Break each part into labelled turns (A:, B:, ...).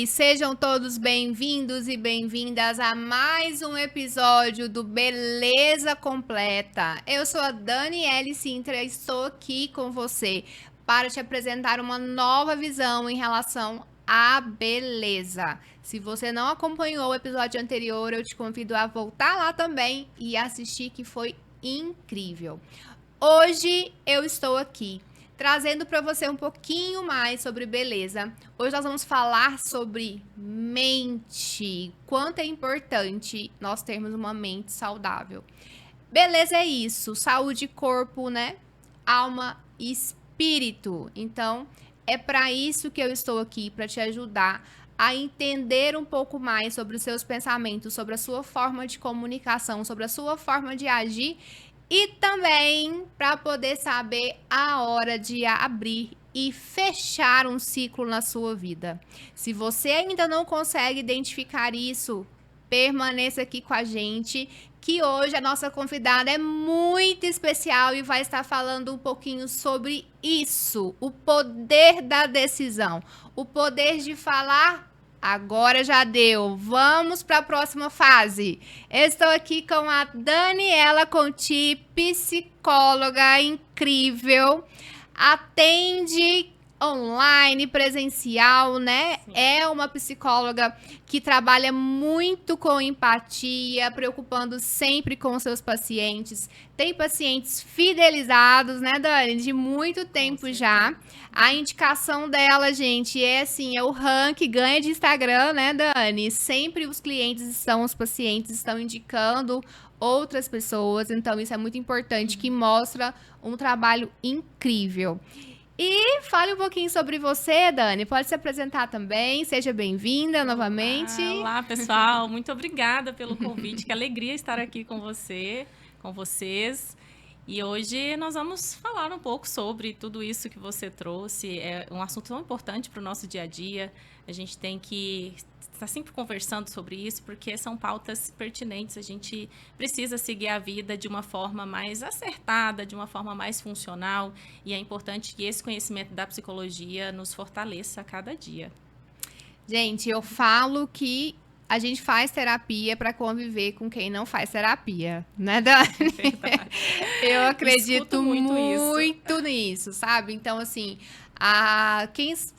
A: Sejam todos bem-vindos e bem-vindas a mais um episódio do Beleza Completa. Eu sou a Daniele Sintra e estou aqui com você para te apresentar uma nova visão em relação à beleza. Se você não acompanhou o episódio anterior, eu te convido a voltar lá também e assistir, que foi incrível. Hoje eu estou aqui trazendo para você um pouquinho mais sobre beleza. Hoje nós vamos falar sobre mente. Quanto é importante nós termos uma mente saudável. Beleza é isso, saúde, corpo, né? Alma e espírito. Então, é para isso que eu estou aqui, para te ajudar a entender um pouco mais sobre os seus pensamentos, sobre a sua forma de comunicação, sobre a sua forma de agir. E também para poder saber a hora de abrir e fechar um ciclo na sua vida. Se você ainda não consegue identificar isso, permaneça aqui com a gente, que hoje a nossa convidada é muito especial e vai estar falando um pouquinho sobre isso, o poder da decisão, o poder de falar. Agora já deu. Vamos para a próxima fase. Estou aqui com a Daniela Conti, psicóloga incrível. Atende online, presencial, né? Sim. É uma psicóloga que trabalha muito com empatia, preocupando sempre com os seus pacientes. Tem pacientes fidelizados, né, Dani? De muito tempo já. A indicação dela, gente, é assim, é o ranking, ganha de Instagram, né, Dani? Sempre os pacientes estão indicando outras pessoas, então isso é muito importante, que mostra um trabalho incrível. E fale um pouquinho sobre você, Dani. Pode se apresentar também. Seja bem-vinda novamente.
B: Olá, pessoal. Muito obrigada pelo convite. Que alegria estar aqui com você, com vocês. E hoje nós vamos falar um pouco sobre tudo isso que você trouxe. É um assunto tão importante para o nosso dia a dia. A gente tem que estar sempre conversando sobre isso, porque são pautas pertinentes. A gente precisa seguir a vida de uma forma mais acertada, de uma forma mais funcional. E é importante que esse conhecimento da psicologia nos fortaleça a cada dia.
A: Gente, eu falo que a gente faz terapia para conviver com quem não faz terapia, né, Dani? Eu acredito muito nisso, sabe? Então, assim,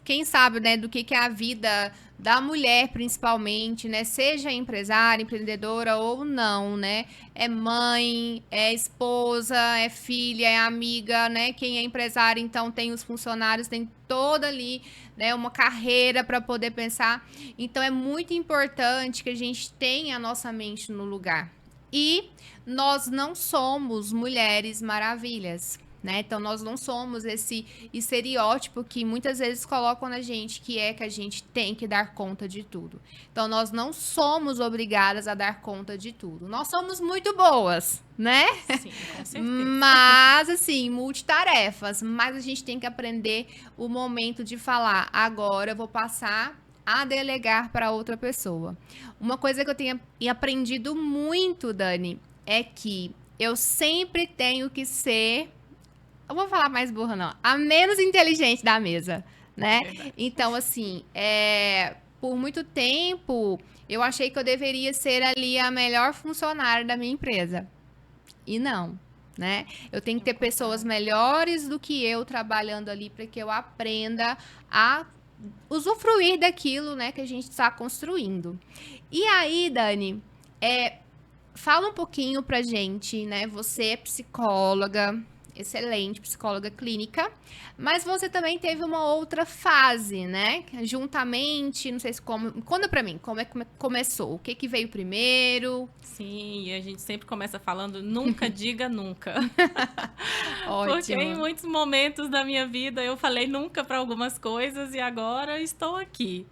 A: quem sabe, né, do que é a vida da mulher, principalmente, né? Seja empresária, empreendedora ou não, né? É mãe, é esposa, é filha, é amiga, né? Quem é empresária, então, tem os funcionários, tem toda ali, né, uma carreira para poder pensar. Então, é muito importante que a gente tenha a nossa mente no lugar. E nós não somos mulheres maravilhas, né? Então, nós não somos esse estereótipo que muitas vezes colocam na gente, que é que a gente tem que dar conta de tudo. Então, nós não somos obrigadas a dar conta de tudo. Nós somos muito boas, né?
B: Sim, com certeza.
A: Mas, assim, multitarefas. Mas a gente tem que aprender o momento de falar, agora eu vou passar a delegar para outra pessoa. Uma coisa que eu tenho aprendido muito, Dani, é que eu sempre tenho que ser... Eu vou falar mais burra, não. A menos inteligente da mesa, né? Então, assim, por muito tempo, eu achei que eu deveria ser ali a melhor funcionária da minha empresa. E não, né? Eu tenho que ter pessoas melhores do que eu trabalhando ali para que eu aprenda a usufruir daquilo, né, que a gente está construindo. E aí, Dani, fala um pouquinho pra gente, né? Você é psicóloga, excelente, psicóloga clínica, mas você também teve uma outra fase, né? Juntamente, não sei se conta pra mim, como é que começou? O que veio primeiro?
B: Sim, a gente sempre começa falando, nunca diga nunca.
A: Ótimo.
B: Porque em muitos momentos da minha vida eu falei nunca para algumas coisas e agora estou aqui.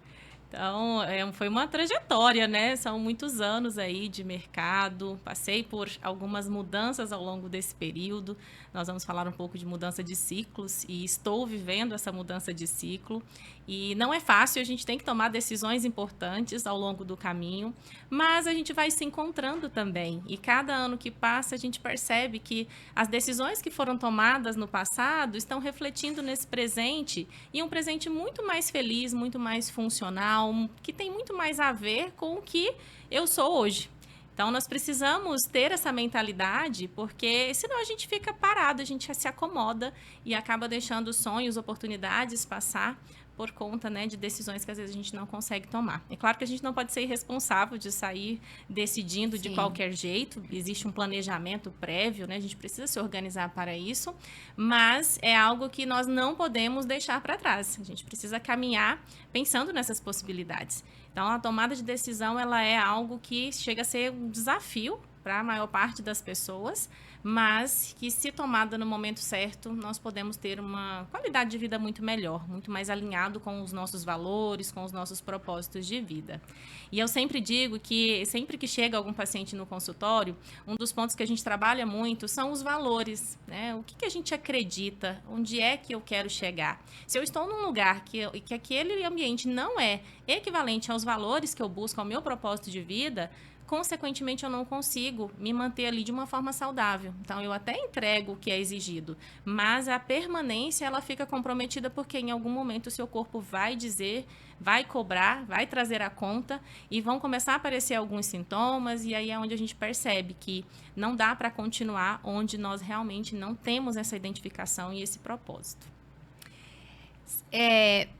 B: Então, foi uma trajetória, né? São muitos anos aí de mercado. Passei por algumas mudanças ao longo desse período. Nós vamos falar um pouco de mudança de ciclos e estou vivendo essa mudança de ciclo. E não é fácil, a gente tem que tomar decisões importantes ao longo do caminho, mas a gente vai se encontrando também. E cada ano que passa, a gente percebe que as decisões que foram tomadas no passado estão refletindo nesse presente, e um presente muito mais feliz, muito mais funcional, que tem muito mais a ver com o que eu sou hoje. Então, nós precisamos ter essa mentalidade, porque senão a gente fica parado, a gente se acomoda e acaba deixando sonhos, oportunidades passar por conta, né, de decisões que às vezes a gente não consegue tomar. É claro que a gente não pode ser irresponsável de sair decidindo de qualquer jeito, existe um planejamento prévio, né, a gente precisa se organizar para isso, mas é algo que nós não podemos deixar para trás, a gente precisa caminhar pensando nessas possibilidades. Então, a tomada de decisão, ela é algo que chega a ser um desafio para a maior parte das pessoas, mas que, se tomada no momento certo, nós podemos ter uma qualidade de vida muito melhor, muito mais alinhado com os nossos valores, com os nossos propósitos de vida. E eu sempre digo que, sempre que chega algum paciente no consultório, um dos pontos que a gente trabalha muito são os valores, né? O que a gente acredita, onde é que eu quero chegar. Se eu estou num lugar que aquele ambiente não é equivalente aos valores que eu busco, ao meu propósito de vida, consequentemente, eu não consigo me manter ali de uma forma saudável. Então, eu até entrego o que é exigido, mas a permanência, ela fica comprometida porque em algum momento o seu corpo vai dizer, vai cobrar, vai trazer a conta e vão começar a aparecer alguns sintomas, e aí é onde a gente percebe que não dá para continuar onde nós realmente não temos essa identificação e esse propósito.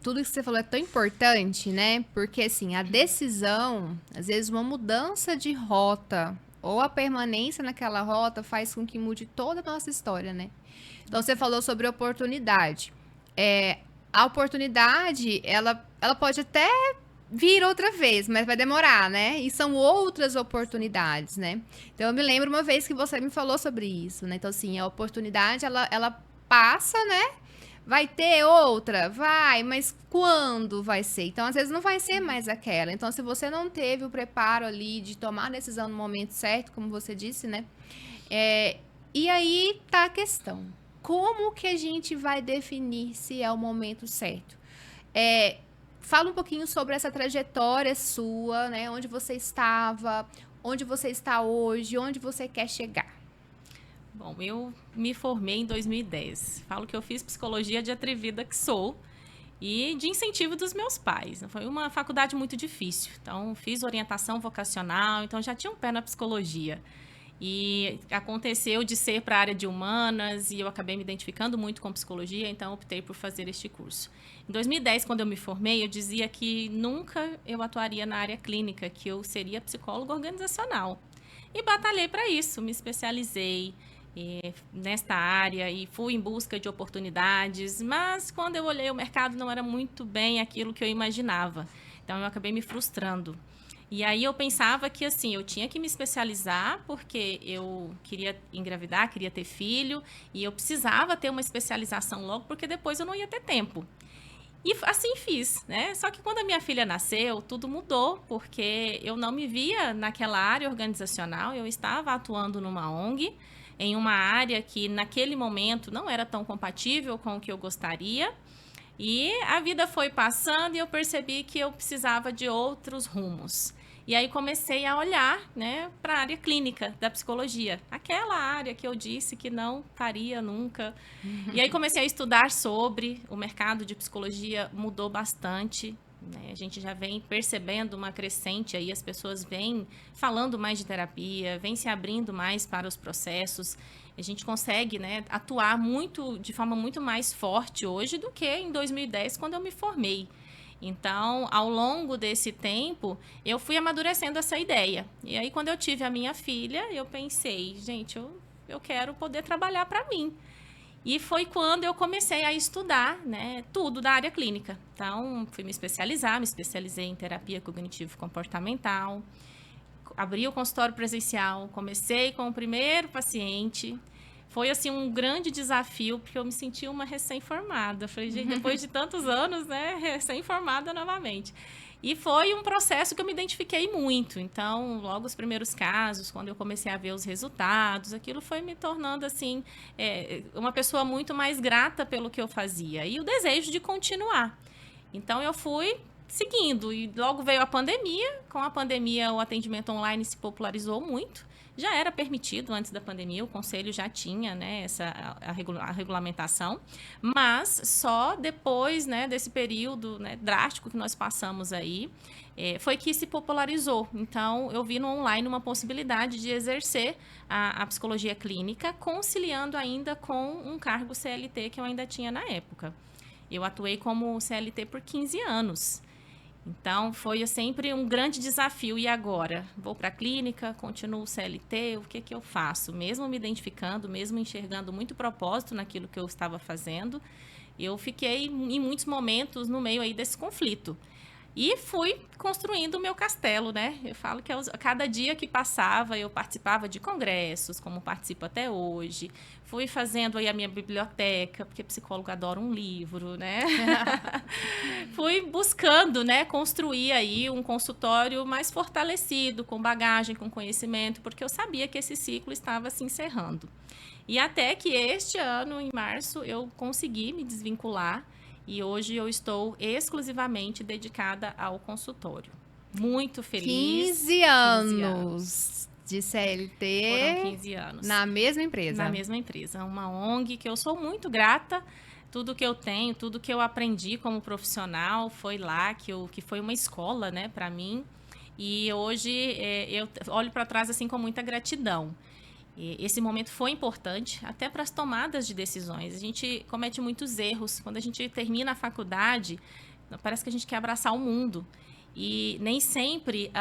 A: Tudo isso que você falou é tão importante, né? Porque, assim, a decisão, às vezes uma mudança de rota ou a permanência naquela rota faz com que mude toda a nossa história, né? Então, você falou sobre oportunidade. A oportunidade, ela pode até vir outra vez, mas vai demorar, né? E são outras oportunidades, né? Então, eu me lembro uma vez que você me falou sobre isso, né? Então, assim, a oportunidade, ela passa, né? Vai ter outra? Vai, mas quando vai ser? Então, às vezes, não vai ser mais aquela. Então, se você não teve o preparo ali de tomar a decisão no momento certo, como você disse, né? E aí tá a questão. Como que a gente vai definir se é o momento certo? Fala um pouquinho sobre essa trajetória sua, né? Onde você estava, onde você está hoje, onde você quer chegar.
B: Bom, eu me formei em 2010. Falo que eu fiz psicologia de atrevida que sou e de incentivo dos meus pais. Foi uma faculdade muito difícil. Então, fiz orientação vocacional, então já tinha um pé na psicologia. E aconteceu de ser para a área de humanas e eu acabei me identificando muito com psicologia, então optei por fazer este curso. Em 2010, quando eu me formei, eu dizia que nunca eu atuaria na área clínica, que eu seria psicólogo organizacional. E batalhei para isso, me especializei nesta área e fui em busca de oportunidades, mas quando eu olhei o mercado não era muito bem aquilo que eu imaginava. Então eu acabei me frustrando. E aí eu pensava que assim, eu tinha que me especializar porque eu queria engravidar, queria ter filho e eu precisava ter uma especialização logo porque depois eu não ia ter tempo. E assim fiz, né? Só que quando a minha filha nasceu, tudo mudou, porque eu não me via naquela área organizacional, eu estava atuando numa ONG, em uma área que naquele momento não era tão compatível com o que eu gostaria. E a vida foi passando e eu percebi que eu precisava de outros rumos. E aí comecei a olhar, né, para a área clínica da psicologia, aquela área que eu disse que não faria nunca. E aí comecei a estudar sobre o mercado de psicologia, mudou bastante. A gente já vem percebendo uma crescente aí, as pessoas vêm falando mais de terapia, vêm se abrindo mais para os processos. A gente consegue, né, atuar de forma muito mais forte hoje do que em 2010, quando eu me formei. Então, ao longo desse tempo, eu fui amadurecendo essa ideia. E aí, quando eu tive a minha filha, eu pensei, gente, eu quero poder trabalhar para mim. E foi quando eu comecei a estudar, né, tudo da área clínica. Então, fui me especializei em terapia cognitivo-comportamental, abri o consultório presencial, comecei com o primeiro paciente. Foi, assim, um grande desafio, porque eu me senti uma recém-formada. Falei, gente, depois de tantos anos, né, recém-formada novamente. E foi um processo que eu me identifiquei muito. Então, logo os primeiros casos, quando eu comecei a ver os resultados, aquilo foi me tornando, assim, uma pessoa muito mais grata pelo que eu fazia. E o desejo de continuar. Então, eu fui seguindo. E logo veio a pandemia. Com a pandemia, o atendimento online se popularizou muito. Já era permitido antes da pandemia, o conselho já tinha, né, a regulamentação, mas só depois, né, desse período, né, drástico que nós passamos aí, foi que se popularizou. Então, eu vi no online uma possibilidade de exercer a psicologia clínica, conciliando ainda com um cargo CLT que eu ainda tinha na época. Eu atuei como CLT por 15 anos. Então, foi sempre um grande desafio. E agora? Vou para a clínica, continuo CLT, o que eu faço? Mesmo me identificando, mesmo enxergando muito propósito naquilo que eu estava fazendo, eu fiquei em muitos momentos no meio aí desse conflito. E fui construindo o meu castelo, né? Eu falo que cada dia que passava, eu participava de congressos, como participo até hoje. Fui fazendo aí a minha biblioteca, porque psicólogo adora um livro, né? Fui buscando, né, construir aí um consultório mais fortalecido, com bagagem, com conhecimento, porque eu sabia que esse ciclo estava se encerrando. E até que este ano, em março, eu consegui me desvincular. E hoje eu estou exclusivamente dedicada ao consultório. Muito feliz.
A: 15 anos de CLT.
B: Foram 15 anos.
A: Na mesma empresa.
B: Na mesma empresa. Uma ONG que eu sou muito grata. Tudo que eu tenho, tudo que eu aprendi como profissional foi lá, que foi uma escola, né, para mim. E hoje eu olho para trás assim com muita gratidão. Esse momento foi importante até para as tomadas de decisões. A gente comete muitos erros. Quando a gente termina a faculdade, parece que a gente quer abraçar o mundo. E nem sempre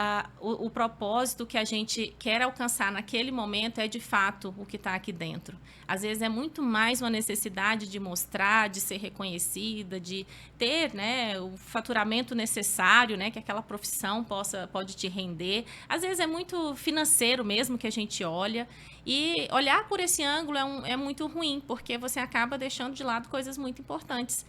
B: o propósito que a gente quer alcançar naquele momento é de fato o que está aqui dentro. Às vezes é muito mais uma necessidade de mostrar, de ser reconhecida, de ter, né, o faturamento necessário, né, que aquela profissão pode te render. Às vezes é muito financeiro mesmo que a gente olha. E olhar por esse ângulo é muito ruim, porque você acaba deixando de lado coisas muito importantes.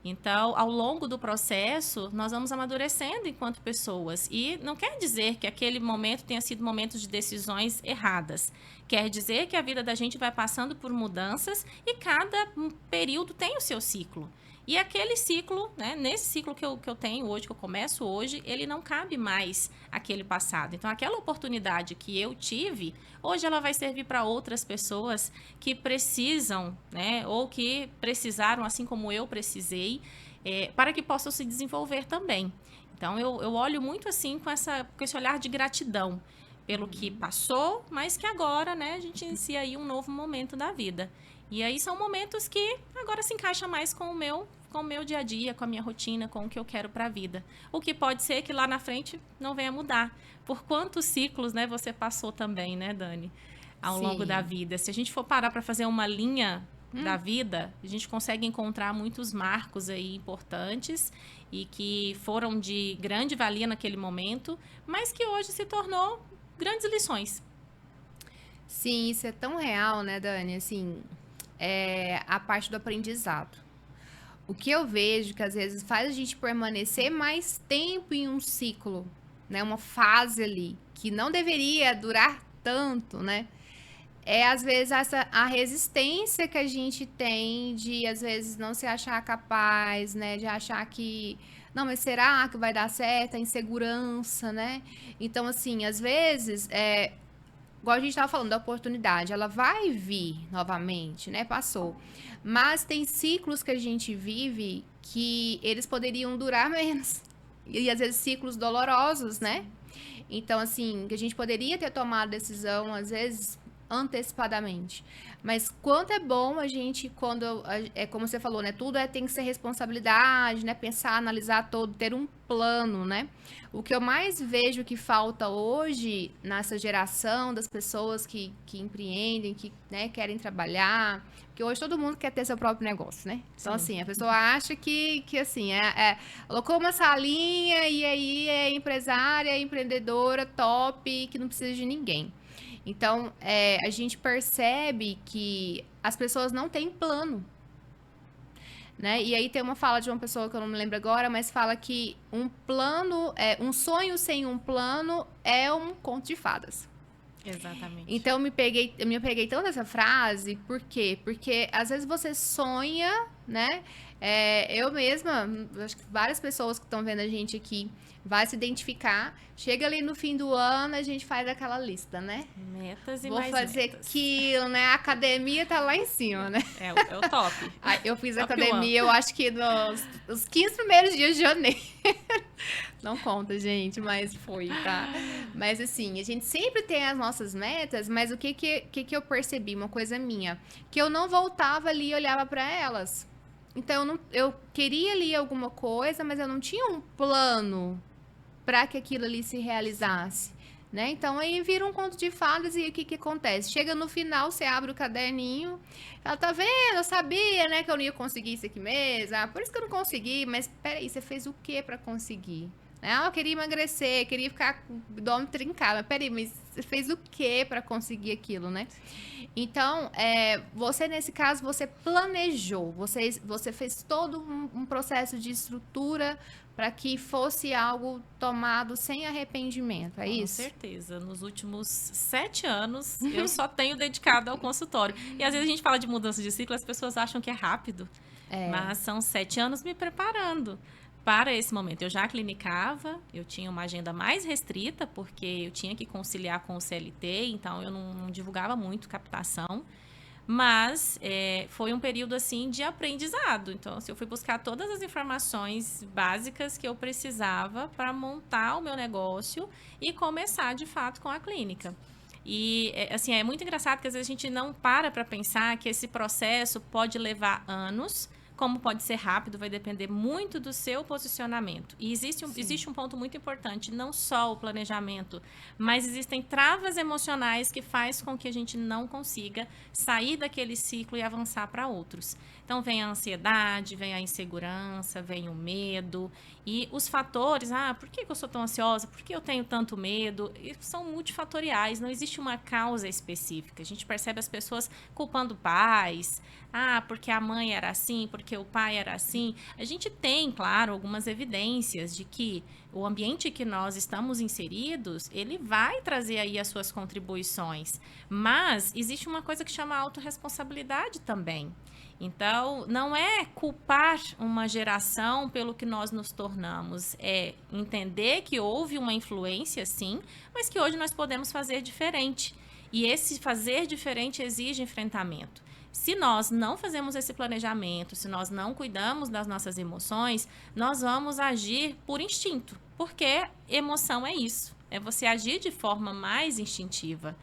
B: Então, ao longo do processo, nós vamos amadurecendo enquanto pessoas. E não quer dizer que aquele momento tenha sido momento de decisões erradas. Quer dizer que a vida da gente vai passando por mudanças e cada período tem o seu ciclo. E aquele ciclo, né, nesse ciclo que eu tenho hoje, que eu começo hoje, ele não cabe mais àquele passado. Então, aquela oportunidade que eu tive, hoje ela vai servir para outras pessoas que precisam, né, ou que precisaram, assim como eu precisei, para que possam se desenvolver também. Então, eu olho muito assim com esse olhar de gratidão pelo que passou, mas que agora, né, a gente inicia aí um novo momento da vida. E aí são momentos que agora se encaixam mais com o meu dia a dia, com a minha rotina, com o que eu quero para a vida. O que pode ser que lá na frente não venha mudar. Por quantos ciclos, né, você passou também, né, Dani, ao longo da vida? Se a gente for parar para fazer uma linha da vida, a gente consegue encontrar muitos marcos aí importantes e que foram de grande valia naquele momento, mas que hoje se tornou grandes lições.
A: Sim, isso é tão real, né, Dani? Assim, a parte do aprendizado. O que eu vejo que às vezes faz a gente permanecer mais tempo em um ciclo, né? Uma fase ali, que não deveria durar tanto, né? Às vezes, a resistência que a gente tem de, às vezes, não se achar capaz, né? De achar que, não, mas será que vai dar certo? A insegurança, né? Então, assim, às vezes, igual a gente estava falando da oportunidade, ela vai vir novamente, né? Passou. Mas tem ciclos que a gente vive que eles poderiam durar menos. E às vezes ciclos dolorosos, né? Então, assim, que a gente poderia ter tomado decisão, às vezes, antecipadamente. Mas quanto é bom a gente, como você falou, né? Tudo tem que ser responsabilidade, né? Pensar, analisar todo, ter um plano, né? O que eu mais vejo que falta hoje nessa geração das pessoas que empreendem, que, né, querem trabalhar, porque hoje todo mundo quer ter seu próprio negócio, né? Então, assim, a pessoa acha que assim, colocou uma salinha e aí é empresária, é empreendedora, top, que não precisa de ninguém. Então, a gente percebe que as pessoas não têm plano, né? E aí tem uma fala de uma pessoa que eu não me lembro agora, mas fala que um sonho sem um plano é um conto de fadas.
B: Exatamente.
A: Então eu me peguei tanto nessa frase, por quê? Porque às vezes você sonha, né? Eu mesma, acho que várias pessoas que estão vendo a gente aqui vai se identificar. Chega ali no fim do ano, a gente faz aquela lista, né?
B: Metas e
A: Vou
B: mais
A: fazer
B: metas.
A: aquilo, né? A academia tá lá em cima, né?
B: É o top.
A: Eu fiz
B: Top
A: academia, eu acho que nos 15 primeiros dias de janeiro. Não conta, gente, mas foi, tá? Mas assim, a gente sempre tem as nossas metas, mas o que eu percebi? Uma coisa minha, que eu não voltava ali e olhava pra elas. Então, eu queria ali alguma coisa, mas eu não tinha um plano para que aquilo ali se realizasse, né? Então aí vira um conto de fadas e o que acontece? Chega no final, você abre o caderninho, ela tá vendo, eu sabia, né, que eu não ia conseguir isso aqui mesmo, por isso que eu não consegui, mas peraí, você fez o que para conseguir? Eu queria emagrecer, queria ficar com o abdômen trincado, mas peraí, mas você fez o que para conseguir aquilo, né? Então, você nesse caso, você planejou, você fez todo um processo de estrutura para que fosse algo tomado sem arrependimento, é isso?
B: Com certeza. Nos últimos 7 anos, eu só tenho dedicado ao consultório. E às vezes a gente fala de mudança de ciclo, as pessoas acham que é rápido. Mas são 7 anos me preparando para esse momento. Eu já clinicava, eu tinha uma agenda mais restrita, porque eu tinha que conciliar com o CLT, então eu não divulgava muito captação. Mas foi um período assim de aprendizado. Então, assim, eu fui buscar todas as informações básicas que eu precisava para montar o meu negócio e começar de fato com a clínica. E assim, é muito engraçado que às vezes a gente não para pensar que esse processo pode levar anos, como pode ser rápido, vai depender muito do seu posicionamento. E existe um ponto muito importante, não só o planejamento, mas existem travas emocionais que faz com que a gente não consiga sair daquele ciclo e avançar para outros. Então, vem a ansiedade, vem a insegurança, vem o medo. E os fatores, por que eu sou tão ansiosa? Por que eu tenho tanto medo? E são multifatoriais, não existe uma causa específica. A gente percebe as pessoas culpando pais, porque a mãe era assim, porque o pai era assim. A gente tem, claro, algumas evidências de que o ambiente que nós estamos inseridos, ele vai trazer aí as suas contribuições. Mas existe uma coisa que chama autorresponsabilidade também. Então, não é culpar uma geração pelo que nós nos tornamos, é entender que houve uma influência, sim, mas que hoje nós podemos fazer diferente. E esse fazer diferente exige enfrentamento. Se nós não fazemos esse planejamento, se nós não cuidamos das nossas emoções, nós vamos agir por instinto, porque emoção é isso, é você agir de forma mais instintiva.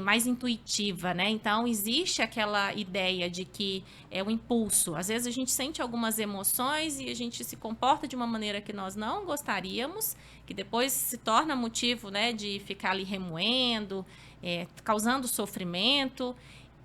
B: Mais intuitiva, né? Então, existe aquela ideia de que é o impulso. Às vezes, a gente sente algumas emoções e a gente se comporta de uma maneira que nós não gostaríamos, que depois se torna motivo, né, de ficar ali remoendo, causando sofrimento,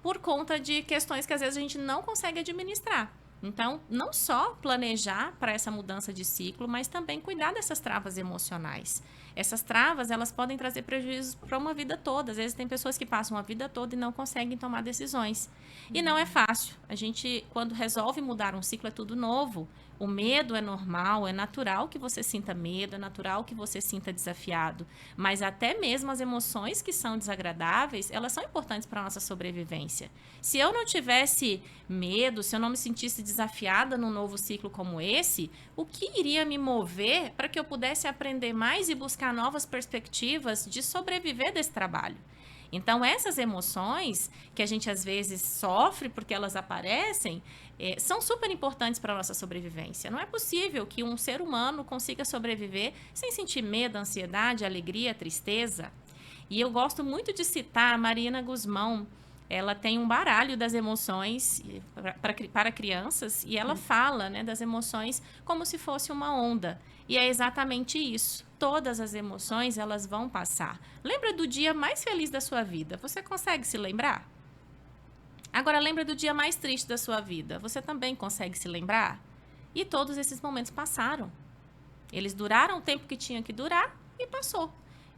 B: por conta de questões que, às vezes, a gente não consegue administrar. Então, não só planejar para essa mudança de ciclo, mas também cuidar dessas travas emocionais. Essas travas, elas podem trazer prejuízos para uma vida toda. Às vezes tem pessoas que passam a vida toda e não conseguem tomar decisões. E não é fácil. A gente, quando resolve mudar um ciclo, é tudo novo. O medo é normal, é natural que você sinta medo, é natural que você sinta desafiado. Mas até mesmo as emoções que são desagradáveis, elas são importantes para a nossa sobrevivência. Se eu não tivesse medo, se eu não me sentisse desafiada num novo ciclo como esse, o que iria me mover para que eu pudesse aprender mais e buscar novas perspectivas de sobreviver desse trabalho? Então, essas emoções que a gente às vezes sofre porque elas aparecem, são super importantes para a nossa sobrevivência. Não é possível que um ser humano consiga sobreviver sem sentir medo, ansiedade, alegria, tristeza. E eu gosto muito de citar a Mariana Guzmão. Ela tem um baralho das emoções para crianças e ela fala, né, das emoções como se fosse uma onda. E é exatamente isso. Todas as emoções, elas vão passar. Lembra do dia mais feliz da sua vida? Você consegue se lembrar? Agora, lembra do dia mais triste da sua vida? Você também consegue se lembrar? E todos esses momentos passaram. Eles duraram o tempo que tinham que durar e passou.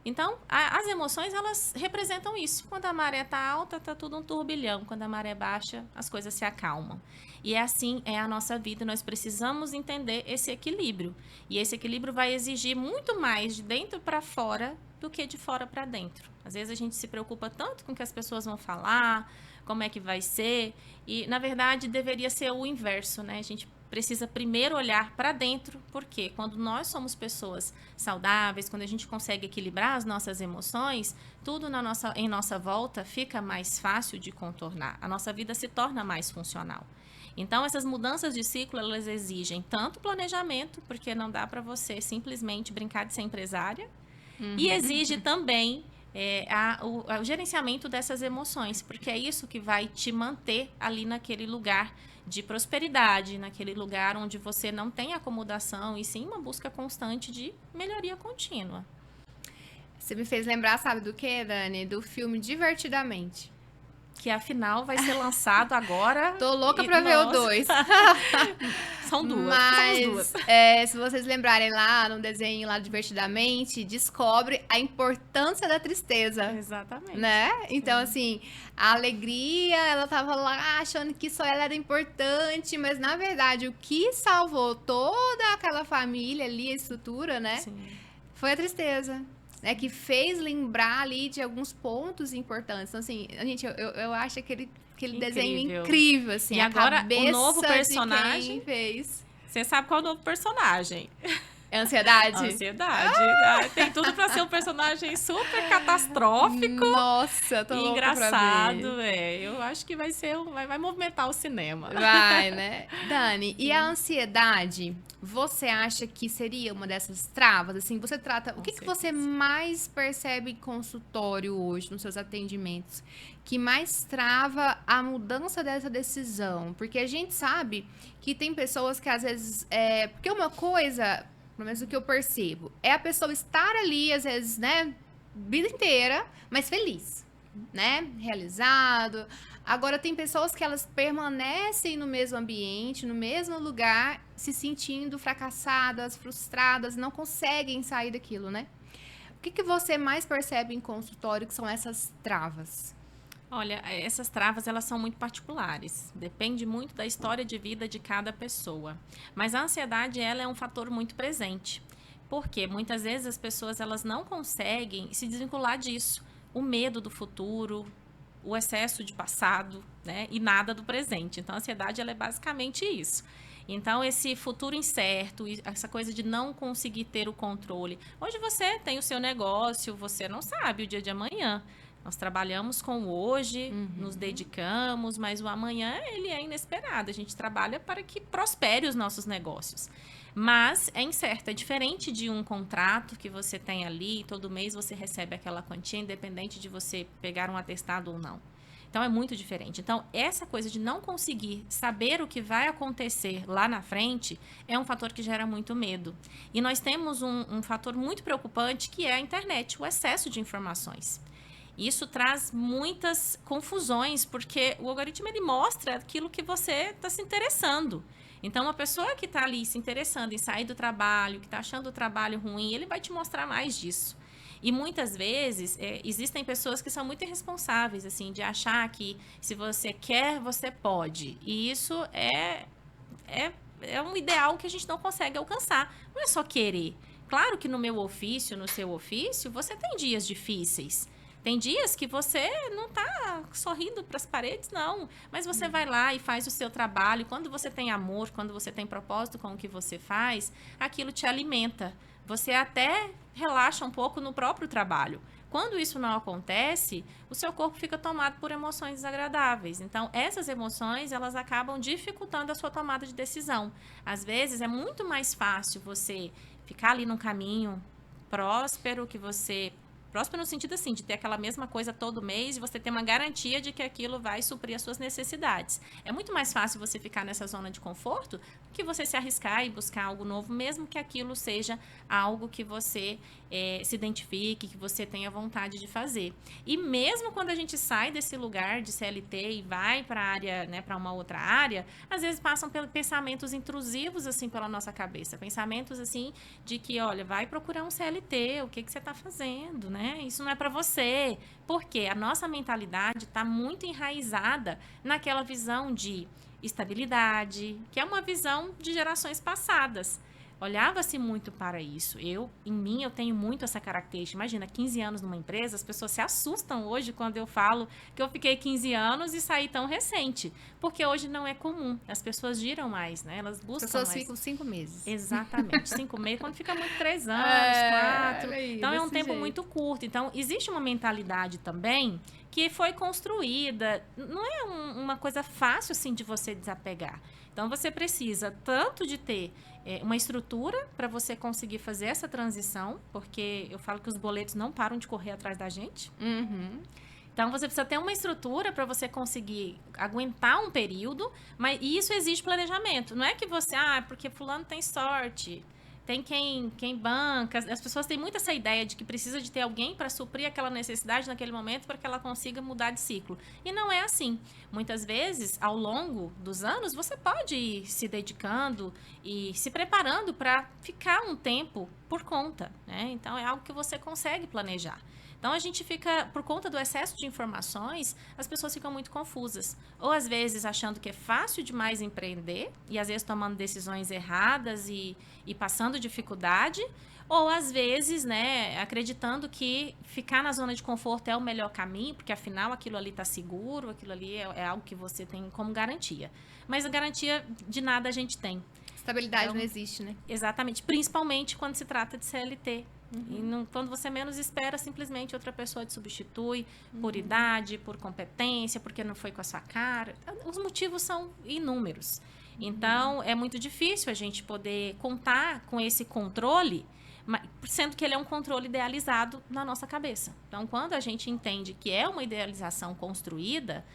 B: Então, as emoções, elas representam isso. Quando a maré está alta, está tudo um turbilhão. Quando a maré baixa, as coisas se acalmam. E assim é a nossa vida. Nós precisamos entender esse equilíbrio. E esse equilíbrio vai exigir muito mais de dentro para fora do que de fora para dentro. Às vezes a gente se preocupa tanto com o que as pessoas vão falar, como é que vai ser. E, na verdade, deveria ser o inverso, né? A gente precisa primeiro olhar para dentro, porque quando nós somos pessoas saudáveis, quando a gente consegue equilibrar as nossas emoções, tudo em nossa volta fica mais fácil de contornar. A nossa vida se torna mais funcional. Então, essas mudanças de ciclo, elas exigem tanto planejamento, porque não dá para você simplesmente brincar de ser empresária, e exige também o gerenciamento dessas emoções, porque é isso que vai te manter ali naquele lugar de prosperidade, naquele lugar onde você não tem acomodação e sim uma busca constante de melhoria contínua.
A: Você me fez lembrar, sabe do que, Dani? Do filme Divertidamente.
B: Que afinal vai ser lançado agora.
A: Tô louca pra ver o 2.
B: São duas.
A: Mas, se vocês lembrarem lá no desenho lá Divertidamente, descobre a importância da tristeza.
B: Exatamente.
A: Né? Então, assim, a alegria, ela tava lá achando que só ela era importante, mas na verdade o que salvou toda aquela família ali, a estrutura, né?
B: Sim.
A: Foi a tristeza. Né, que fez lembrar ali de alguns pontos importantes. Então, assim, gente, eu acho aquele desenho incrível, assim.
B: E
A: a
B: agora,
A: cabeça
B: o novo personagem...
A: de quem fez.
B: Você sabe qual é o novo personagem?
A: É ansiedade?
B: Ansiedade. Tem tudo pra ser um personagem super catastrófico.
A: Nossa, tô
B: e
A: louca
B: engraçado,
A: pra ver.
B: Eu acho que vai ser vai movimentar o cinema.
A: Vai, né? Dani, e a ansiedade, você acha que seria uma dessas travas? Assim, você trata... O que você mais percebe em consultório hoje, nos seus atendimentos, que mais trava a mudança dessa decisão? Porque a gente sabe que tem pessoas que às vezes... Porque uma coisa... Pelo menos o que eu percebo, é a pessoa estar ali, às vezes, né, vida inteira, mas feliz, né, realizado. Agora, tem pessoas que elas permanecem no mesmo ambiente, no mesmo lugar, se sentindo fracassadas, frustradas, não conseguem sair daquilo, né? O que você mais percebe em consultório que são essas travas?
B: Olha, essas travas, elas são muito particulares. Depende muito da história de vida de cada pessoa. Mas a ansiedade, ela é um fator muito presente. Porque muitas vezes as pessoas, elas não conseguem se desvincular disso. O medo do futuro, o excesso de passado, né? E nada do presente. Então, a ansiedade, ela é basicamente isso. Então, esse futuro incerto, essa coisa de não conseguir ter o controle. Hoje você tem o seu negócio, você não sabe o dia de amanhã. Nós trabalhamos com o hoje, nos dedicamos, mas o amanhã, ele é inesperado. A gente trabalha para que prospere os nossos negócios. Mas é incerto, é diferente de um contrato que você tem ali, todo mês você recebe aquela quantia, independente de você pegar um atestado ou não. Então, é muito diferente. Então, essa coisa de não conseguir saber o que vai acontecer lá na frente é um fator que gera muito medo. E nós temos um fator muito preocupante, que é a internet, o excesso de informações. Isso traz muitas confusões, porque o algoritmo, ele mostra aquilo que você está se interessando. Então, uma pessoa que está ali se interessando em sair do trabalho, que está achando o trabalho ruim, ele vai te mostrar mais disso. E muitas vezes, existem pessoas que são muito irresponsáveis, assim, de achar que se você quer, você pode. E isso é um ideal que a gente não consegue alcançar. Não é só querer. Claro que no meu ofício, no seu ofício, você tem dias difíceis. Tem dias que você não está sorrindo para as paredes, não. Mas você vai lá e faz o seu trabalho. Quando você tem amor, quando você tem propósito com o que você faz, aquilo te alimenta. Você até relaxa um pouco no próprio trabalho. Quando isso não acontece, o seu corpo fica tomado por emoções desagradáveis. Então, essas emoções, elas acabam dificultando a sua tomada de decisão. Às vezes, é muito mais fácil você ficar ali num caminho próspero, que você próspero no sentido assim, de ter aquela mesma coisa todo mês e você ter uma garantia de que aquilo vai suprir as suas necessidades. É muito mais fácil você ficar nessa zona de conforto do que você se arriscar e buscar algo novo, mesmo que aquilo seja algo que você se identifique, que você tenha vontade de fazer. E mesmo quando a gente sai desse lugar de CLT e vai para a área, né, para uma outra área, às vezes passam pensamentos intrusivos assim pela nossa cabeça, pensamentos assim de que, olha, vai procurar um CLT, o que você está fazendo, né? Isso não é para você. Porque a nossa mentalidade está muito enraizada naquela visão de estabilidade, que é uma visão de gerações passadas. Olhava-se muito para isso. Em mim, eu tenho muito essa característica. Imagina, 15 anos numa empresa, as pessoas se assustam hoje quando eu falo que eu fiquei 15 anos e saí tão recente. Porque hoje não é comum. As pessoas giram mais, né? Elas buscam mais.
A: As pessoas ficam 5 meses.
B: Exatamente. 5 meses, quando fica muito 3 anos, 4. Então, é um tempo muito curto. Então, existe uma mentalidade também que foi construída. Não é uma coisa fácil, assim, de você desapegar. Então, você precisa tanto de ter uma estrutura para você conseguir fazer essa transição, porque eu falo que os boletos não param de correr atrás da gente.
A: Uhum.
B: Então, você precisa ter uma estrutura para você conseguir aguentar um período, e isso exige planejamento. Não é que você, porque fulano tem sorte, tem quem banca. As pessoas têm muito essa ideia de que precisa de ter alguém para suprir aquela necessidade naquele momento para que ela consiga mudar de ciclo. E não é assim. Muitas vezes, ao longo dos anos, você pode ir se dedicando e se preparando para ficar um tempo por conta, né? Então, é algo que você consegue planejar. Então, a gente fica, por conta do excesso de informações, as pessoas ficam muito confusas. Ou, às vezes, achando que é fácil demais empreender, e às vezes tomando decisões erradas e passando dificuldade, ou, às vezes, né, acreditando que ficar na zona de conforto é o melhor caminho, porque, afinal, aquilo ali está seguro, aquilo ali é algo que você tem como garantia. Mas a garantia de nada a gente tem.
A: Estabilidade então, não existe, né?
B: Exatamente, principalmente quando se trata de CLT. E quando você menos espera, simplesmente outra pessoa te substitui por idade, por competência, porque não foi com a sua cara. Os motivos são inúmeros. Então, é muito difícil a gente poder contar com esse controle, sendo que ele é um controle idealizado na nossa cabeça. Então, quando a gente entende que é uma idealização construída,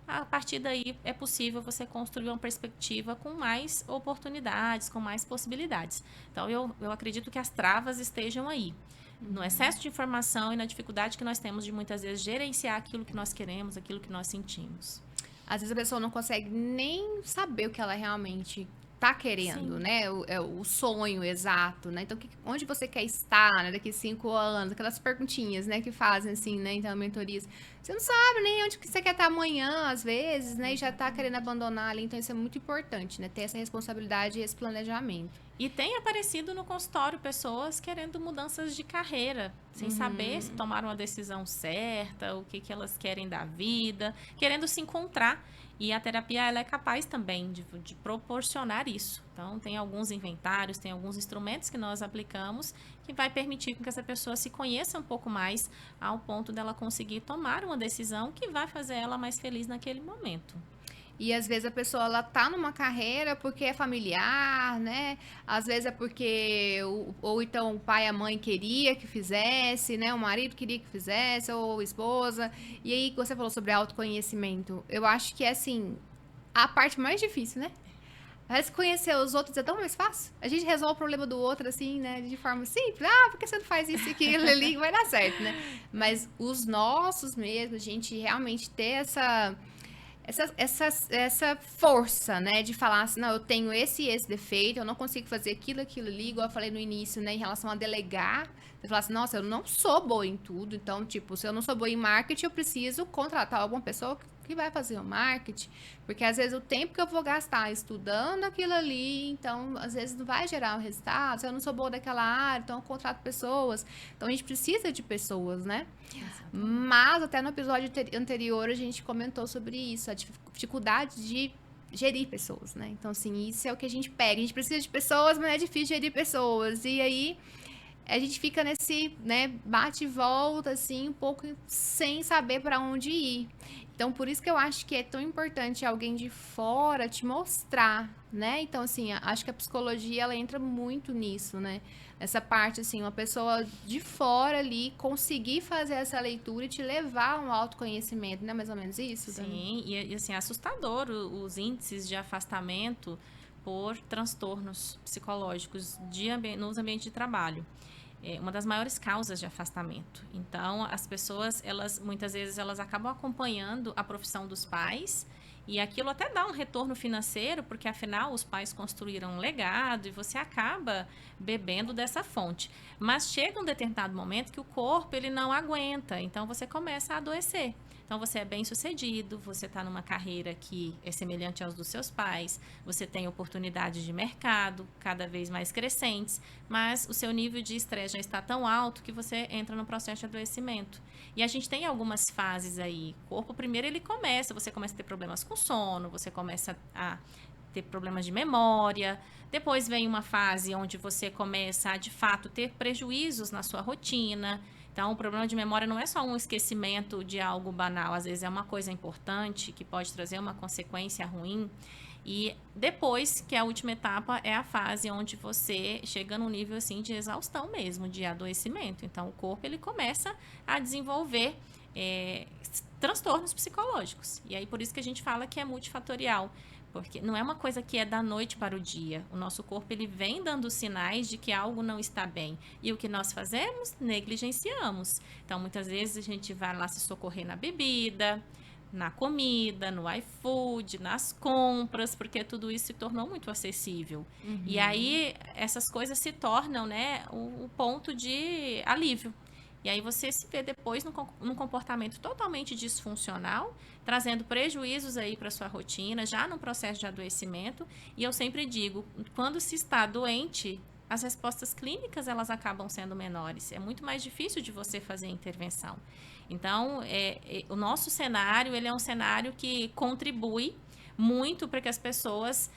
B: a partir daí é possível você construir uma perspectiva com mais oportunidades, com mais possibilidades. Então, eu acredito que as travas estejam aí. No excesso de informação e na dificuldade que nós temos de muitas vezes gerenciar aquilo que nós queremos, aquilo que nós sentimos.
A: Às vezes a pessoa não consegue nem saber o que ela realmente tá querendo,
B: Sim.
A: né? O sonho exato, né? Então, onde você quer estar, né? Daqui a 5 anos, aquelas perguntinhas, né? Que fazem, assim, né? Então, mentorias. Você não sabe nem onde que você quer estar amanhã, às vezes, né? E já tá querendo abandonar ali. Então, isso é muito importante, né? Ter essa responsabilidade e esse planejamento.
B: E tem aparecido no consultório pessoas querendo mudanças de carreira, sem saber se tomaram a decisão certa, o que elas querem da vida, querendo se encontrar. E a terapia ela é capaz também de proporcionar isso. Então, tem alguns inventários, tem alguns instrumentos que nós aplicamos que vai permitir que essa pessoa se conheça um pouco mais ao ponto dela conseguir tomar uma decisão que vai fazer ela mais feliz naquele momento.
A: E às vezes a pessoa ela tá numa carreira porque é familiar, né? Às vezes é porque ou então o pai e a mãe queria que fizesse, né? O marido queria que fizesse, ou a esposa. E aí você falou sobre autoconhecimento. Eu acho que é assim, a parte mais difícil, né? Mas conhecer os outros é tão mais fácil. A gente resolve o problema do outro, assim, né? De forma simples. Por que você não faz isso e aquilo ali? Vai dar certo, né? Mas os nossos mesmo, a gente realmente ter essa força, né, de falar assim, não, eu tenho esse defeito, eu não consigo fazer aquilo ali, igual eu falei no início, né, em relação a delegar, você falar assim, nossa, eu não sou boa em tudo, então, tipo, se eu não sou boa em marketing, eu preciso contratar alguma pessoa que vai fazer o marketing, porque às vezes o tempo que eu vou gastar estudando aquilo ali, então, às vezes não vai gerar um resultado, se eu não sou boa daquela área, então eu contrato pessoas, então a gente precisa de pessoas, né? Exatamente. Mas até no episódio anterior a gente comentou sobre isso, a dificuldade de gerir pessoas, né? Então, assim, isso é o que a gente pega. A gente precisa de pessoas, mas é difícil gerir pessoas. E aí, a gente fica nesse, né, bate e volta, assim, um pouco sem saber para onde ir. Então, por isso que eu acho que é tão importante alguém de fora te mostrar né? Então, assim, acho que a psicologia, ela entra muito nisso, né? Essa parte, assim, uma pessoa de fora ali conseguir fazer essa leitura e te levar a um autoconhecimento, não é mais ou menos isso, Dani?
B: Sim, e assim, é assustador os índices de afastamento por transtornos psicológicos nos ambientes de trabalho. É uma das maiores causas de afastamento. Então, as pessoas, elas muitas vezes elas acabam acompanhando a profissão dos pais e aquilo até dá um retorno financeiro, porque afinal os pais construíram um legado e você acaba bebendo dessa fonte. Mas chega um determinado momento que o corpo ele não aguenta, então você começa a adoecer. Então você é bem-sucedido, você está numa carreira que é semelhante aos dos seus pais, você tem oportunidades de mercado cada vez mais crescentes, mas o seu nível de estresse já está tão alto que você entra no processo de adoecimento. E a gente tem algumas fases aí. O corpo primeiro você começa a ter problemas com sono, você começa a ter problemas de memória. Depois vem uma fase onde você começa a, de fato, ter prejuízos na sua rotina. Então, o problema de memória não é só um esquecimento de algo banal, às vezes é uma coisa importante que pode trazer uma consequência ruim. E depois, que a última etapa é a fase onde você chega num nível assim de exaustão mesmo, de adoecimento. Então, o corpo ele começa a desenvolver transtornos psicológicos. E aí, por isso que a gente fala que é multifatorial. Porque não é uma coisa que é da noite para o dia. O nosso corpo ele vem dando sinais de que algo não está bem. E o que nós fazemos? Negligenciamos. Então, muitas vezes a gente vai lá se socorrer na bebida, na comida, no iFood, nas compras, porque tudo isso se tornou muito acessível.
A: Uhum.
B: E aí, essas coisas se tornam, né, o ponto de alívio. E aí você se vê depois num comportamento totalmente disfuncional, trazendo prejuízos aí para sua rotina, já no processo de adoecimento. E eu sempre digo, quando se está doente, as respostas clínicas elas acabam sendo menores. É muito mais difícil de você fazer intervenção. Então, o nosso cenário, ele é um cenário que contribui muito para que as pessoas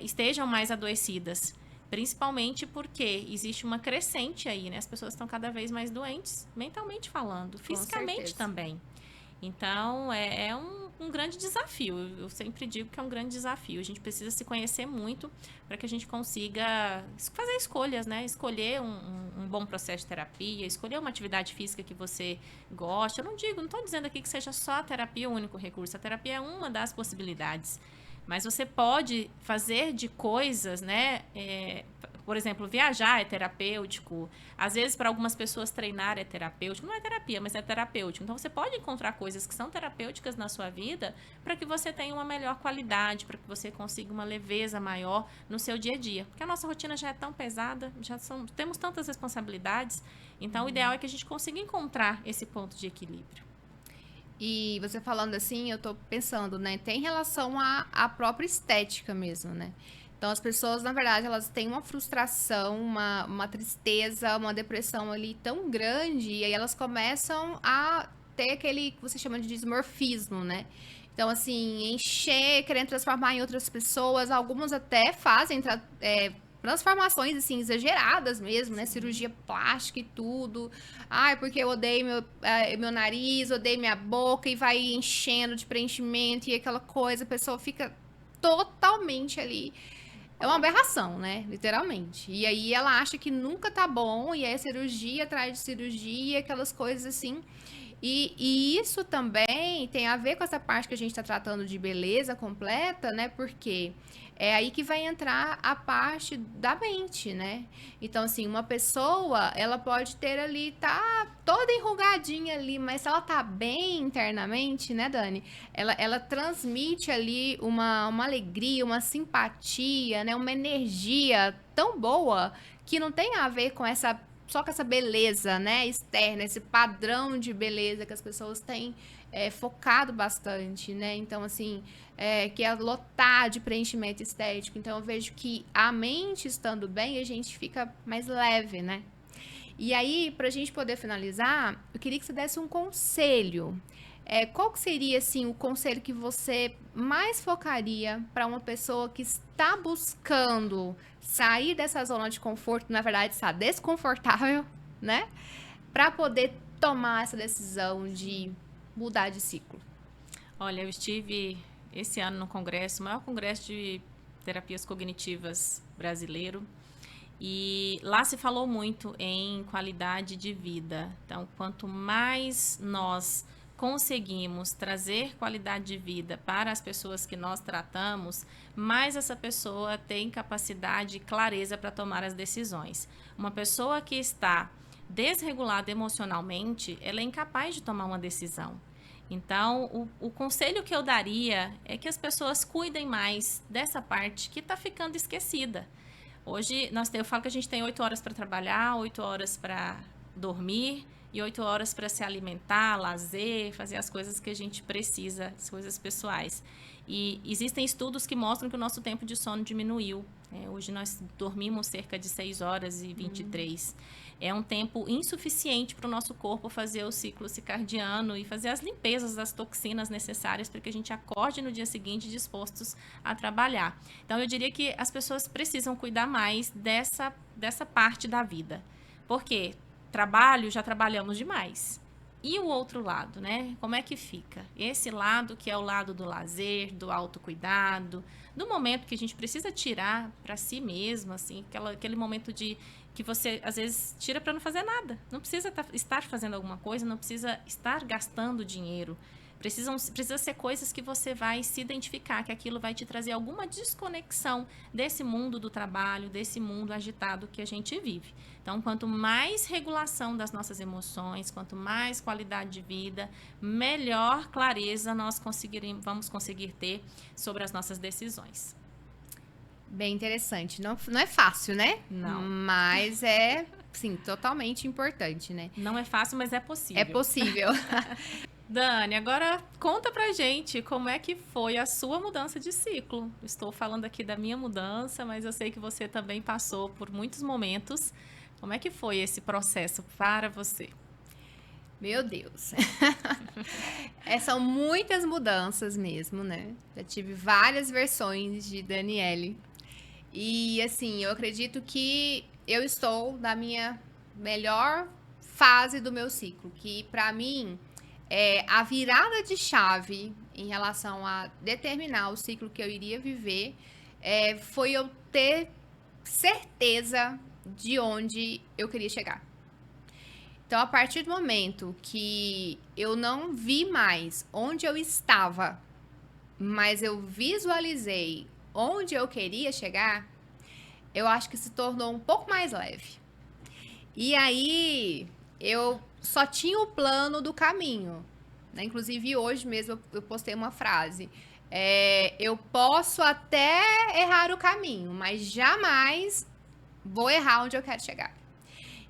B: estejam mais adoecidas. Principalmente porque existe uma crescente aí, né? As pessoas estão cada vez mais doentes, mentalmente falando, fisicamente também. Então, é um grande desafio. Eu sempre digo que é um grande desafio. A gente precisa se conhecer muito para que a gente consiga fazer escolhas, né? Escolher um bom processo de terapia, escolher uma atividade física que você gosta. Eu não estou dizendo aqui que seja só a terapia o único recurso. A terapia é uma das possibilidades. Mas você pode fazer de coisas, né? Por exemplo, viajar é terapêutico. Às vezes, para algumas pessoas, treinar é terapêutico. Não é terapia, mas é terapêutico. Então, você pode encontrar coisas que são terapêuticas na sua vida para que você tenha uma melhor qualidade, para que você consiga uma leveza maior no seu dia a dia. Porque a nossa rotina já é tão pesada, temos tantas responsabilidades. Então, o ideal é que a gente consiga encontrar esse ponto de equilíbrio.
A: E você falando assim, eu tô pensando, né? Tem relação à própria estética mesmo, né? Então, as pessoas, na verdade, elas têm uma frustração, uma tristeza, uma depressão ali tão grande, e aí elas começam a ter aquele que você chama de dismorfismo, né? Então, assim, encher, querendo transformar em outras pessoas. Algumas até fazem transformações, assim, exageradas mesmo, né? Cirurgia plástica e tudo. Ai, porque eu odeio meu nariz, odeio minha boca e vai enchendo de preenchimento e aquela coisa. A pessoa fica totalmente ali. É uma aberração, né? Literalmente. E aí ela acha que nunca tá bom e é cirurgia atrás de cirurgia, aquelas coisas assim. E isso também tem a ver com essa parte que a gente está tratando de beleza completa, né? Porque é aí que vai entrar a parte da mente, né? Então, assim, uma pessoa, ela pode ter ali, tá toda enrugadinha ali, mas se ela tá bem internamente, né, Dani? Ela transmite ali uma alegria, uma simpatia, né? Uma energia tão boa que não tem a ver com só com essa beleza, né, externa, esse padrão de beleza que as pessoas têm focado bastante, né? Então, assim, que é lotar de preenchimento estético. Então, eu vejo que a mente estando bem, a gente fica mais leve, né? E aí, pra gente poder finalizar, eu queria que você desse um conselho. Qual que seria, assim, o conselho que você mais focaria para uma pessoa que está buscando sair dessa zona de conforto, na verdade, está desconfortável, né? Para poder tomar essa decisão de mudar de ciclo?
B: Olha, eu estive esse ano no congresso, o maior congresso de Terapias Cognitivas brasileiro. E lá se falou muito em qualidade de vida. Então, quanto mais nós conseguimos trazer qualidade de vida para as pessoas que nós tratamos, mais essa pessoa tem capacidade e clareza para tomar as decisões. Uma pessoa que está desregulada emocionalmente, ela é incapaz de tomar uma decisão. Então, o conselho que eu daria é que as pessoas cuidem mais dessa parte que está ficando esquecida. Hoje, eu falo que a gente tem 8 horas para trabalhar, 8 horas para dormir e 8 horas para se alimentar, lazer, fazer as coisas que a gente precisa, as coisas pessoais. E existem estudos que mostram que o nosso tempo de sono diminuiu. Hoje nós dormimos cerca de 6 horas e 23. É um tempo insuficiente para o nosso corpo fazer o ciclo circadiano e fazer as limpezas das toxinas necessárias para que a gente acorde no dia seguinte dispostos a trabalhar. Então, eu diria que as pessoas precisam cuidar mais dessa parte da vida. Por quê? Trabalho, já trabalhamos demais. E o outro lado, né? Como é que fica? Esse lado que é o lado do lazer, do autocuidado, do momento que a gente precisa tirar para si mesmo, assim, aquele momento que você, às vezes, tira para não fazer nada. Não precisa estar fazendo alguma coisa, não precisa estar gastando dinheiro. Precisa ser coisas que você vai se identificar, que aquilo vai te trazer alguma desconexão desse mundo do trabalho, desse mundo agitado que a gente vive. Então, quanto mais regulação das nossas emoções, quanto mais qualidade de vida, melhor clareza nós vamos conseguir ter sobre as nossas decisões.
A: Bem interessante. Não é fácil, né?
B: Não.
A: Mas é, sim, totalmente importante, né?
B: Não é fácil, mas é possível.
A: É possível.
B: Dani, agora conta pra gente como é que foi a sua mudança de ciclo. Estou falando aqui da minha mudança, mas eu sei que você também passou por muitos momentos. Como é que foi esse processo para você?
A: Meu Deus. São muitas mudanças mesmo, né? Já tive várias versões de Daniele. E, assim, eu acredito que eu estou na minha melhor fase do meu ciclo, que pra mim a virada de chave em relação a determinar o ciclo que eu iria viver foi eu ter certeza de onde eu queria chegar. Então, a partir do momento que eu não vi mais onde eu estava, mas eu visualizei onde eu queria chegar, eu acho que se tornou um pouco mais leve. E aí, eu só tinha o plano do caminho, né? Inclusive, hoje mesmo eu postei uma frase. Eu posso até errar o caminho, mas jamais vou errar onde eu quero chegar.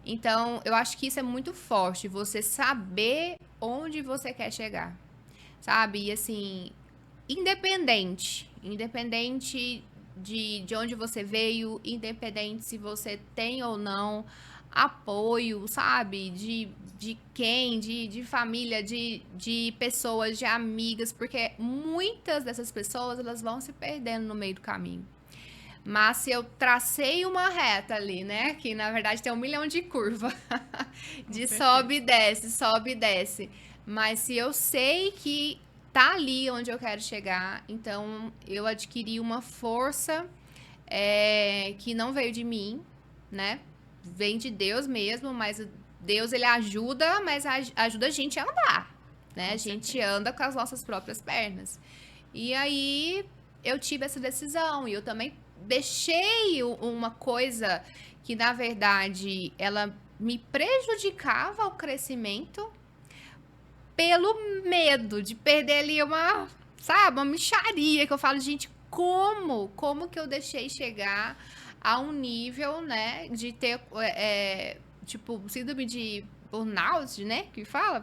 A: Então, eu acho que isso é muito forte, você saber onde você quer chegar, sabe? E assim, independente de onde você veio, independente se você tem ou não apoio, sabe? De quem, de família, de pessoas, de amigas, porque muitas dessas pessoas, elas vão se perdendo no meio do caminho. Mas se eu tracei uma reta ali, né? Que na verdade tem 1 milhão de curvas. De sobe e desce. Mas se eu sei que tá ali onde eu quero chegar, então eu adquiri uma força que não veio de mim, né? Vem de Deus mesmo, mas Deus ele ajuda, mas ajuda a gente a andar, né? A gente anda com as nossas próprias pernas. E aí eu tive essa decisão e eu também deixei uma coisa que, na verdade, ela me prejudicava o crescimento pelo medo de perder ali uma mixaria que eu falo, gente, como que eu deixei chegar a um nível, né, de ter, tipo, síndrome de burnout, né, que fala,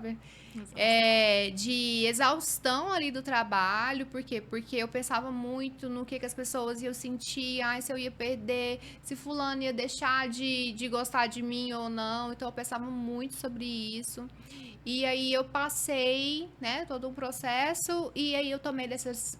A: de exaustão ali do trabalho. Por quê? Porque eu pensava muito no que as pessoas iam sentir, se eu ia perder, se fulano ia deixar de gostar de mim ou não. Então eu pensava muito sobre isso. E aí eu passei, né, todo um processo e aí eu tomei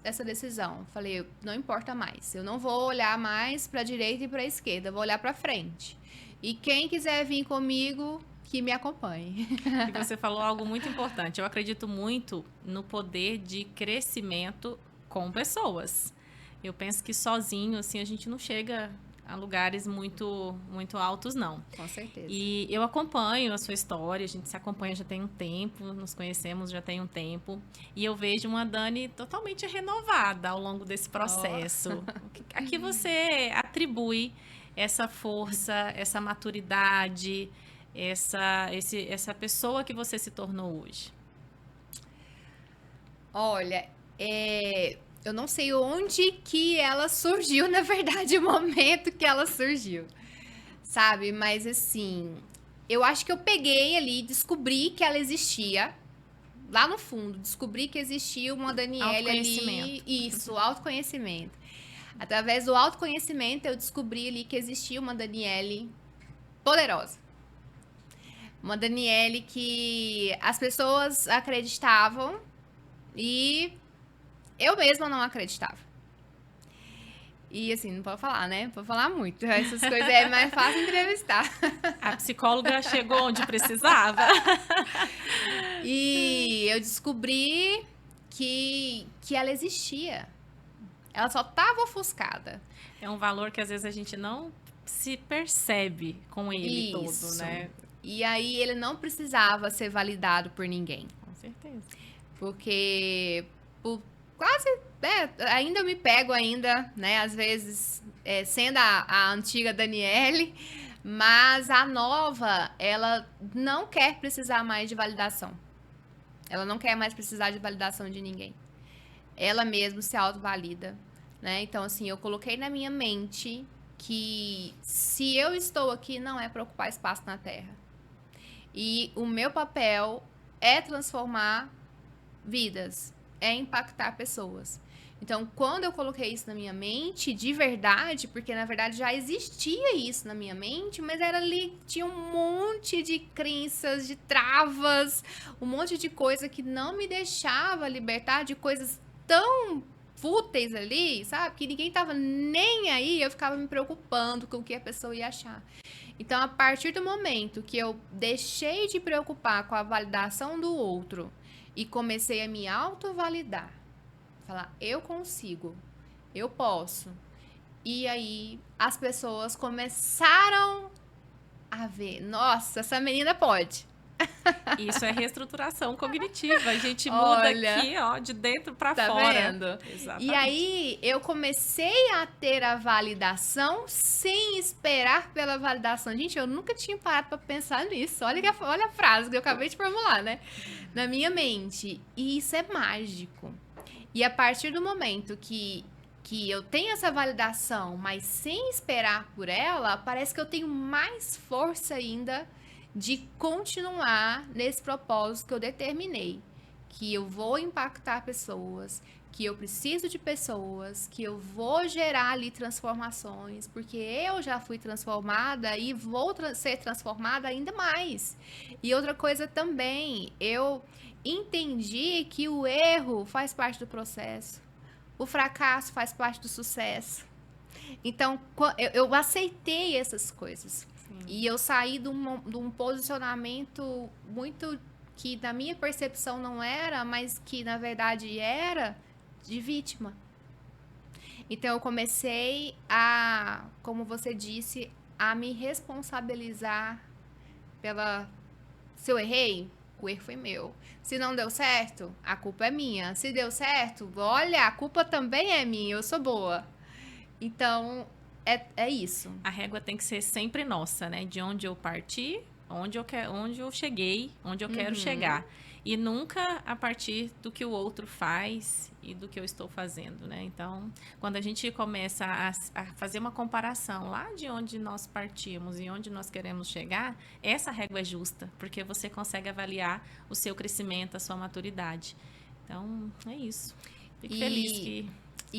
A: essa decisão. Falei, não importa mais, eu não vou olhar mais para a direita e para a esquerda, eu vou olhar para frente. E quem quiser vir comigo, que me acompanhe.
B: E você falou algo muito importante. Eu acredito muito no poder de crescimento com pessoas. Eu penso que sozinho, assim, a gente não chega a lugares muito, muito altos, não.
A: Com certeza.
B: E eu acompanho a sua história, a gente se acompanha já tem um tempo, nos conhecemos já tem um tempo, e eu vejo uma Dani totalmente renovada ao longo desse processo. A que você atribui essa força, essa maturidade, essa pessoa que você se tornou hoje?
A: Olha, eu não sei onde que ela surgiu, na verdade, o momento que ela surgiu, sabe? Mas assim, eu acho que eu peguei ali, descobri que ela existia, lá no fundo, descobri que existia uma Daniele ali.
B: Autoconhecimento.
A: Isso, autoconhecimento. Através do autoconhecimento, eu descobri ali que existia uma Daniele poderosa. Uma Daniele que as pessoas acreditavam e eu mesma não acreditava. E assim, não pode falar, né? Pode falar muito. Essas coisas é mais fácil entrevistar.
B: A psicóloga chegou onde precisava.
A: E eu descobri que ela existia. Ela só estava ofuscada.
B: É um valor que às vezes a gente não se percebe com ele todo, né?
A: E aí ele não precisava ser validado por ninguém.
B: Com certeza.
A: Porque por quase, ainda eu me pego ainda, né? Às vezes, sendo a antiga Daniele, mas a nova, ela não quer precisar mais de validação. Ela não quer mais precisar de validação de ninguém. Ela mesma se autovalida, né? Então, assim, eu coloquei na minha mente que se eu estou aqui, não é para ocupar espaço na Terra. E o meu papel é transformar vidas, é impactar pessoas. Então, quando eu coloquei isso na minha mente, de verdade, porque na verdade já existia isso na minha mente, mas era ali, tinha um monte de crenças, de travas, um monte de coisa que não me deixava libertar de coisas tão fúteis ali, sabe? Que ninguém tava nem aí, eu ficava me preocupando com o que a pessoa ia achar. Então, a partir do momento que eu deixei de preocupar com a validação do outro e comecei a me autovalidar, falar, eu consigo, eu posso. E aí, as pessoas começaram a ver, nossa, essa menina pode.
B: Isso é reestruturação cognitiva. A gente muda aqui, ó, de dentro para fora.
A: Vendo?
B: Exatamente.
A: E aí eu comecei a ter a validação sem esperar pela validação. Gente, eu nunca tinha parado para pensar nisso. Olha a frase que eu acabei de formular, né? Na minha mente. E isso é mágico. E a partir do momento que eu tenho essa validação, mas sem esperar por ela, parece que eu tenho mais força ainda de continuar nesse propósito que eu determinei, que eu vou impactar pessoas, que eu preciso de pessoas, que eu vou gerar ali transformações, porque eu já fui transformada e vou ser transformada ainda mais. E outra coisa também, eu entendi que o erro faz parte do processo, o fracasso faz parte do sucesso. Então, eu aceitei essas coisas. E eu saí de um posicionamento muito que na minha percepção não era, mas que na verdade era de vítima. Então eu comecei a, como você disse, a me responsabilizar pela... Se eu errei, o erro foi meu. Se não deu certo, a culpa é minha. Se deu certo, olha, a culpa também é minha, eu sou boa. Então... É isso.
B: A régua tem que ser sempre nossa, né? De onde eu parti, onde eu cheguei, onde eu quero chegar. E nunca a partir do que o outro faz e do que eu estou fazendo, né? Então, quando a gente começa a fazer uma comparação lá de onde nós partimos e onde nós queremos chegar, essa régua é justa, porque você consegue avaliar o seu crescimento, a sua maturidade. Então, é isso. Fico feliz que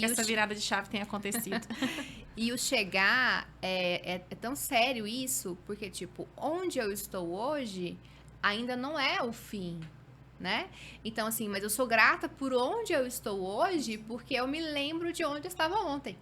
B: essa virada de chave tenha acontecido.
A: E o chegar é tão sério isso, porque, tipo, onde eu estou hoje ainda não é o fim, né? Então, assim, mas eu sou grata por onde eu estou hoje, porque eu me lembro de onde eu estava ontem.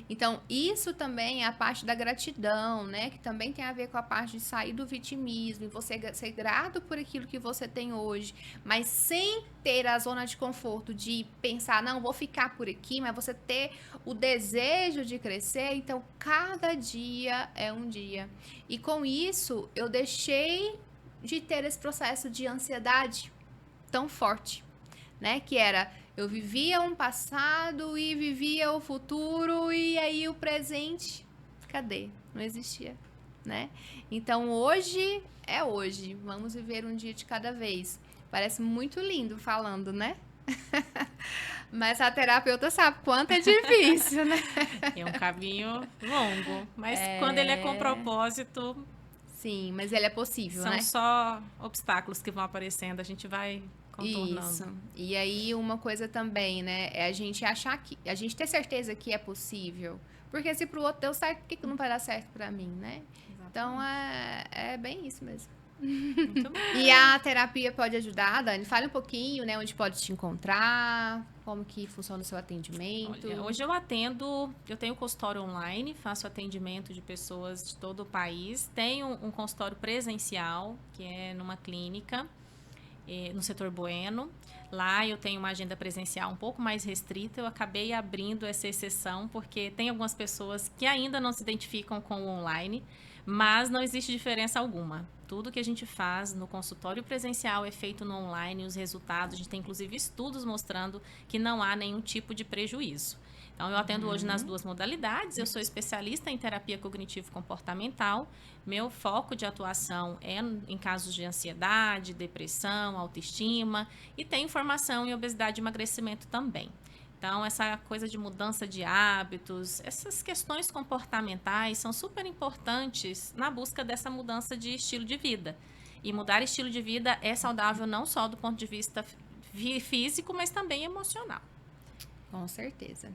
A: Então, isso também é a parte da gratidão, né? Que também tem a ver com a parte de sair do vitimismo e você ser grato por aquilo que você tem hoje, mas sem ter a zona de conforto de pensar, não, vou ficar por aqui, mas você ter o desejo de crescer. Então, cada dia é um dia. E com isso, eu deixei de ter esse processo de ansiedade tão forte, né? Que era, eu vivia um passado e vivia o futuro e aí o presente, cadê? Não existia, né? Então hoje é hoje, vamos viver um dia de cada vez. Parece muito lindo falando, né? Mas a terapeuta sabe quanto é difícil, né?
B: É um caminho longo, mas quando ele é com propósito,
A: sim, mas ele é possível,
B: são
A: né?
B: só obstáculos que vão aparecendo, a gente vai contornando.
A: Isso. E aí uma coisa também, né, é a gente achar que, a gente ter certeza que é possível. Porque se pro outro deu certo, por que não vai dar certo pra mim, né?
B: Exatamente.
A: Então é bem isso mesmo.
B: Muito bom.
A: E a terapia pode ajudar, Dani? Fale um pouquinho, né? Onde pode te encontrar, como que funciona o seu atendimento.
B: Olha, hoje eu tenho consultório online, faço atendimento de pessoas de todo o país. Tenho um consultório presencial, que é numa clínica, no setor Bueno. Lá eu tenho uma agenda presencial um pouco mais restrita. Eu acabei abrindo essa exceção, porque tem algumas pessoas que ainda não se identificam com o online, mas não existe diferença alguma. Tudo que a gente faz no consultório presencial é feito no online, os resultados, a gente tem inclusive estudos mostrando que não há nenhum tipo de prejuízo. Então, eu atendo hoje nas duas modalidades, eu sou especialista em terapia cognitivo-comportamental, meu foco de atuação é em casos de ansiedade, depressão, autoestima e tenho formação em obesidade e emagrecimento também. Então, essa coisa de mudança de hábitos, essas questões comportamentais são super importantes na busca dessa mudança de estilo de vida. E mudar estilo de vida é saudável não só do ponto de vista físico, mas também emocional.
A: Com certeza.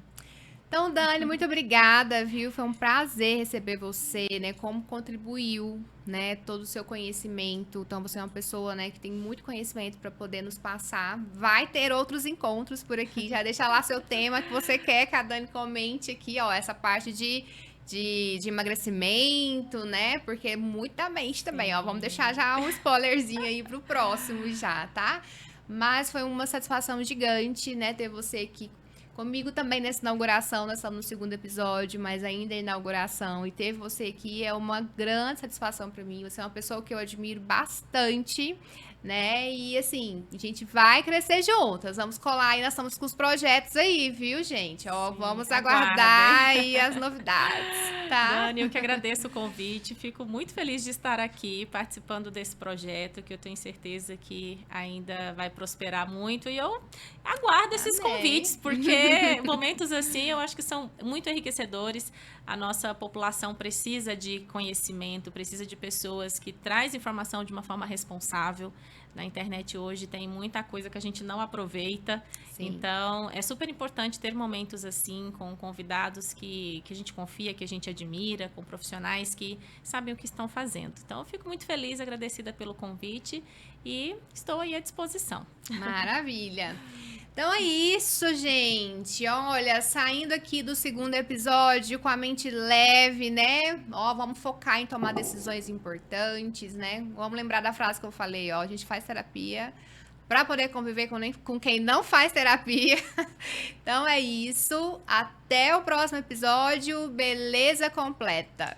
A: Então, Dani, muito obrigada, viu? Foi um prazer receber você, né? Como contribuiu, né? Todo o seu conhecimento. Então, você é uma pessoa, né? Que tem muito conhecimento para poder nos passar. Vai ter outros encontros por aqui. Já deixa lá seu tema que você quer que a Dani comente aqui, ó. Essa parte de emagrecimento, né? Porque muita mente também, ó. Vamos deixar já um spoilerzinho aí pro próximo já, tá? Mas foi uma satisfação gigante, né? Ter você aqui comigo também nessa inauguração. Nós estamos no segundo episódio, mas ainda é inauguração. E ter você aqui é uma grande satisfação para mim. Você é uma pessoa que eu admiro bastante, né? E assim, a gente vai crescer juntas. Vamos colar aí, nós estamos com os projetos aí, viu, gente? Ó,
B: Sim,
A: vamos
B: aguardem.
A: aguardar aí as novidades, tá?
B: Dani, eu que agradeço o convite, fico muito feliz de estar aqui participando desse projeto, que eu tenho certeza que ainda vai prosperar muito, e eu aguardo esses
A: Amém.
B: Convites, porque momentos assim eu acho que são muito enriquecedores. A nossa população precisa de conhecimento, precisa de pessoas que trazem informação de uma forma responsável. Na internet hoje tem muita coisa que a gente não aproveita.
A: Sim.
B: Então, é super importante ter momentos assim, com convidados que a gente confia, que a gente admira, com profissionais que sabem o que estão fazendo. Então, eu fico muito feliz, agradecida pelo convite e estou aí à disposição.
A: Maravilha! Então é isso, gente. Olha, saindo aqui do segundo episódio com a mente leve, né? Ó, vamos focar em tomar decisões importantes, né? Vamos lembrar da frase que eu falei, ó. A gente faz terapia para poder conviver com quem não faz terapia. Então é isso. Até o próximo episódio. Beleza completa.